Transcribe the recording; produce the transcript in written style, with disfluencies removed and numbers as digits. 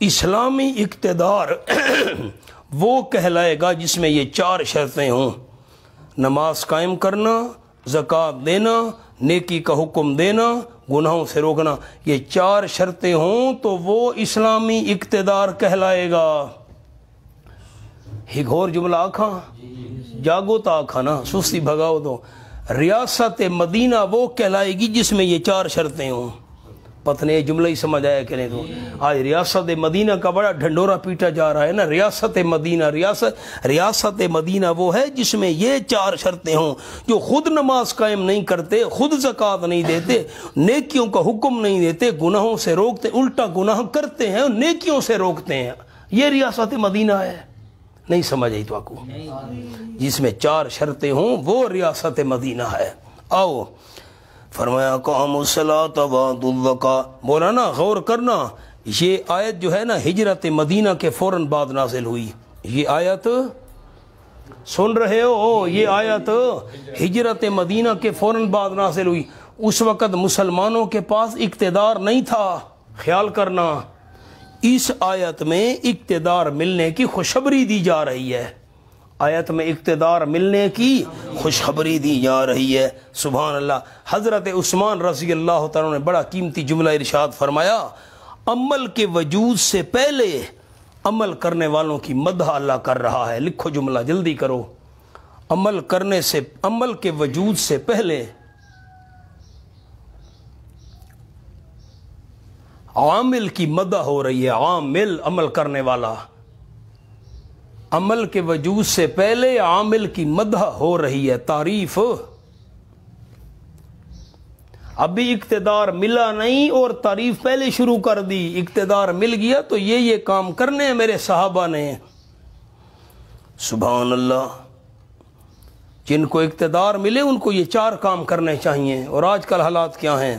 اسلامی اقتدار وہ کہلائے گا جس میں یہ چار شرطیں ہوں: نماز قائم کرنا، زکوٰۃ دینا، نیکی کا حکم دینا، گناہوں سے روکنا۔ یہ چار شرطیں ہوں تو وہ اسلامی اقتدار کہلائے گا۔ ایک اور جملہ آکھاں، جاگو تا آکھاں نا، سستی بھگاؤ تو۔ ریاست مدینہ وہ کہلائے گی جس میں یہ چار شرطیں ہوں۔ پتہ نہیں یہ جملہ ہی سمجھ آیا کہ نہیں؟ تو آج ریاست مدینہ کا بڑا ڈھنڈورا پیٹا جا رہا ہے نا۔ ریاست مدینہ، ریاست مدینہ وہ ہے جس میں یہ چار شرطیں ہوں۔ جو خود نماز قائم نہیں کرتے، خود زکوٰۃ نہیں دیتے، نیکیوں کا حکم نہیں دیتے، گناہوں سے روکتے، الٹا گناہ کرتے ہیں اور نیکیوں سے روکتے ہیں، یہ ریاست مدینہ ہے۔ نہیں سمجھ آئی تو آپ کو؟ جس میں چار شرطیں ہوں وہ ریاست مدینہ ہے۔ آؤ، فرمایا قاموا الصلاۃ وآتوا الزکاۃ۔ بولا نا، غور کرنا، یہ آیت جو ہے نا ہجرت مدینہ کے فوراً بعد نازل ہوئی۔ یہ آیت سن رہے ہو؟ یہ آیت ہجرت مدینہ کے فوراً بعد نازل ہوئی۔ اس وقت مسلمانوں کے پاس اقتدار نہیں تھا، خیال کرنا۔ اس آیت میں اقتدار ملنے کی خوشخبری دی جا رہی ہے۔ آیت میں اقتدار ملنے کی خوشخبری دی جا رہی ہے۔ سبحان اللہ۔ حضرت عثمان رضی اللہ تعالیٰ نے بڑا قیمتی جملہ ارشاد فرمایا، عمل کے وجود سے پہلے عمل کرنے والوں کی مدح اللہ کر رہا ہے۔ لکھو جملہ، جلدی کرو۔ عمل کے وجود سے پہلے عامل کی مدح ہو رہی ہے۔ عامل، عمل کرنے والا۔ عمل کے وجود سے پہلے عامل کی مدح ہو رہی ہے، تعریف۔ ابھی اقتدار ملا نہیں اور تعریف پہلے شروع کر دی۔ اقتدار مل گیا تو یہ کام کرنے ہیں میرے صحابہ نے۔ سبحان اللہ۔ جن کو اقتدار ملے ان کو یہ چار کام کرنے چاہیے، اور آج کل حالات کیا ہیں؟